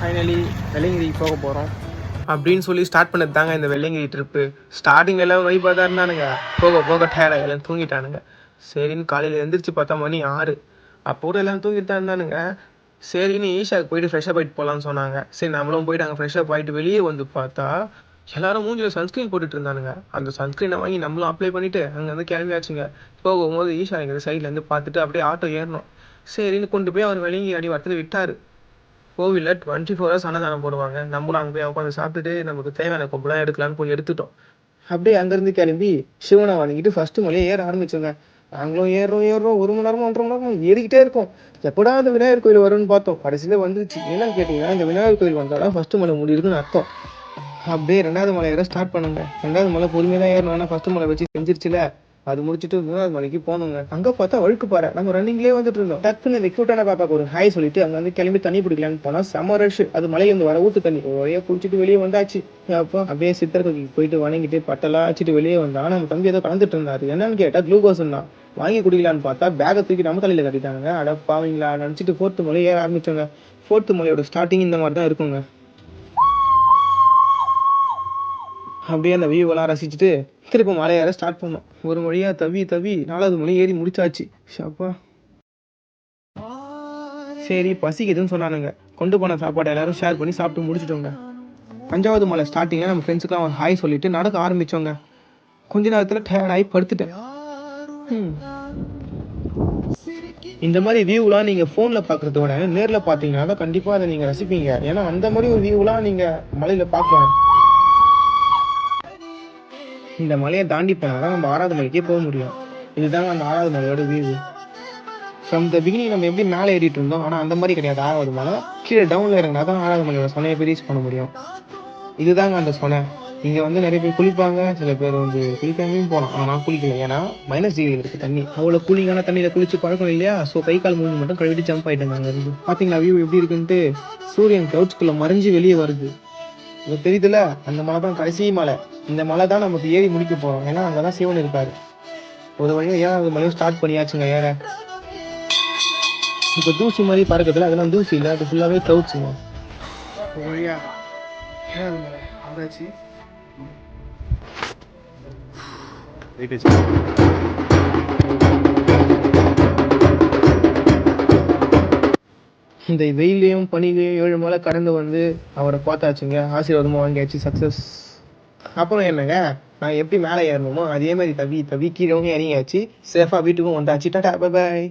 Finally வெள்ளையங்கிரிக்கு போக போகிறோம் அப்படின்னு சொல்லி ஸ்டார்ட் பண்ணது தாங்க இந்த வெள்ளையங்கிரி ட்ரிப்பு. ஸ்டார்டிங் எல்லாம் வைப்பாக தான் இருந்தானுங்க, போக போக டயர்டாக எல்லாம் தூங்கிட்டானுங்க. சரின்னு காலையில் எழுந்திரிச்சு பார்த்தா மணி 6. அப்போ கூட எல்லாம் தூங்கிட்டு தான் இருந்தானுங்க. சரின்னு ஈஷாவுக்கு போயிட்டு ஃப்ரெஷ்ஷப் ஆகிட்டு போகலான்னு சொன்னாங்க. சரி நம்மளும் போயிட்டு அங்கே ஃப்ரெஷ்ஷப் ஆகிட்டு வெளியே வந்து பார்த்தா எல்லாரும் மூஞ்சில் சன்ஸ்க்ரீன் போட்டுட்டு இருந்தானுங்க. அந்த சன்ஸ்க்ரீனை வாங்கி நம்மளும் அப்ளை பண்ணிவிட்டு அங்கே வந்து கிளம்பியாச்சுங்க. போகும்போது ஈஷா எங்கள் சைட்லேருந்து பார்த்துட்டு அப்படியே ஆட்டோ ஏறணும். சரின்னு கொண்டு போய் அவர் வெள்ளையங்கிரி அடி வரத்தில் விட்டார். கோவிலில் 24 hours அன்னதானம் போடுவாங்க. நம்மளும் அங்கே போய் உட்காந்து சாப்பிட்டுட்டு நமக்கு தேவையான கொம்பெல்லாம் எடுக்கலான்னு போய் எடுத்துட்டோம். அப்படியே அங்கேருந்து கிளம்பி சிவனை வாங்கிட்டு ஃபஸ்ட்டு மலையை ஏற ஆரம்பிச்சோங்க. நாங்களும் ஏறுறோம் 1 மணி நேரமும் 1.5 மணி நேரமும் ஏறிக்கிட்டே இருக்கோம். எப்படா அந்த விநாயகர் கோயில் வரும்னு பார்த்தோம். கடைசியில் வந்துச்சு. என்னன்னு கேட்டிங்கன்னா, இந்த விநாயகர் கோயில் வந்தால் தான் ஃபஸ்ட்டு மலை முடியுதுன்னு அர்த்தம். அப்படியே 2வது மலை ஏற ஸ்டார்ட் பண்ணுங்க. 2வது மலை பொறுமையாக தான் ஏறணும். ஃபஸ்ட்டு மலை வச்சு செஞ்சிருச்சுல, அது முடிச்சுட்டு 3வது மலைக்கு போனோங்க. அங்கே பார்த்தா வழுக்கு பாறை. நம்ம ரன்னிங்லேயே வந்துட்டு இருந்தோம். டக்குன்னு இந்த கியூட்டான பாப்பாக்கு ஒரு ஹாய் சொல்லிட்டு அங்கே வந்து கிளம்பி தண்ணி பிடிக்கலான்னு போனால் செம ரஷ். அது மலையிலேருந்து வர ஊற்று தண்ணி ஒரே குடிச்சிட்டு வெளியே வந்தாச்சு. அப்போ அப்படியே சித்தர் கோயிலுக்கு போயிட்டு வணங்கிட்டு பட்டெல்லாம் வச்சுட்டு வெளியே வந்தால் நம்ம தம்பி ஏதோ கலந்துட்டு இருந்தாரு. என்னன்னு கேட்டால் குளுக்கோஸ் தான் வாங்கி குடிக்கலான்னு பார்த்தா பேக்கை தூக்கி நம்ம தலையில் கட்டிட்டாங்க. அடப்பாவீங்களா நினச்சிட்டு 4th மலை ஏற ஆரம்பிச்சோங்க. 4th மலையோட ஸ்டார்டிங் இந்த மாதிரி தான் இருக்குங்க. அப்படியே அந்த வியூவெல்லாம் ரசிச்சுட்டு திரும்ப மலை ஏற ஸ்டார்ட் பண்ணோம். ஒரு வழியாக தவி 4வது மலை ஏறி முடிச்சாச்சு. ஷப்பா. சரி பசிக்குதுன்னு சொன்னானுங்க. கொண்டு போன சாப்பாடு எல்லாரும் ஷேர் பண்ணி சாப்பிட்டு முடிச்சிட்டோங்க. 5வது மலை ஸ்டார்டிங்கில் நம்ம ஃப்ரெண்ட்ஸுக்கெலாம் ஒரு ஹாய் சொல்லிட்டு நடக்க ஆரம்பித்தோங்க. கொஞ்ச நேரத்தில் டயர்டாகி படுத்துட்டேன். இந்த மாதிரி வியூலாம் நீங்கள் ஃபோனில் பார்க்குறத விட நேரில் பார்த்தீங்கன்னா தான் கண்டிப்பாக அதை நீங்கள் ரசிப்பீங்க. ஏன்னா அந்த மாதிரி ஒரு வியூலாம் நீங்கள் மலையில் பார்க்கலாம். இந்த மலையை தாண்டி போனால் தான் நம்ம 6வது மலைக்கே போக முடியும். இதுதாங்க அந்த 6வது மலையோட வியூ. ஃப்ரம் த பிகினிங் நம்ம எப்படி மேலே ஏறிட்டு இருந்தோம், ஆனால் அந்த மாதிரி கிடையாது. 6வது மலை கீழே டவுனில் இறங்கினா தான் 6வது மலையோட சொனையை போய் ரீச் பண்ண முடியும். இதுதாங்க அந்த சொனை. இங்கே வந்து நிறைய பேர் குளிப்பாங்க, சில பேர் வந்து குளிக்காமையும் போகலாம். ஆனால் நான் குளிக்கல, ஏன்னா -டிகிரி இருக்குது தண்ணி. அவ்வளோ கூலிங்கான தண்ணியில் குளிச்சு பழக்கம் இல்லையா. ஸோ கை கால் மூஞ்சி மட்டும் கழுவிட்டு ஜம்ப் ஆகிட்டாங்க. அங்கே இருந்து பார்த்தீங்களா வியூ எப்படி இருக்குன்ட்டு. சூரியன் கிளவுட்ஸ்குள்ளே மறைஞ்சு வெளியே வருது. இது தெரியுதுல, அந்த மலை தான் கடைசி மலை. இந்த மலை தான் நமக்கு ஏறி முடிக்க போகிறோம். ஏன்னா அங்கே தான் சிவன் இருக்காரு. ஒரு வழியாக 7வது மலையும் ஸ்டார்ட் பண்ணியாச்சுங்க ஏற. இப்போ தூசி மாதிரி பறக்கிறதுல அதெல்லாம் தூசி இல்லை, அது ஃபுல்லாகவே கிளவுட்ஸுங்க. ஒரு வழியாக 7வது மலை வந்தாச்சு. இந்த வெயிலையும் பனிலையும் 7 மலை கடந்து வந்து அவரை பார்த்தாச்சுங்க. ஆசீர்வாதமாக வாங்கியாச்சு. சக்ஸஸ். அப்புறம் என்னங்க, நான் எப்படி மேலே ஏறணுமோ அதே மாதிரி தவி கீழே இறங்கியாச்சு. சேஃபாக வீட்டுக்கும் வந்தாச்சு. Tata bye bye.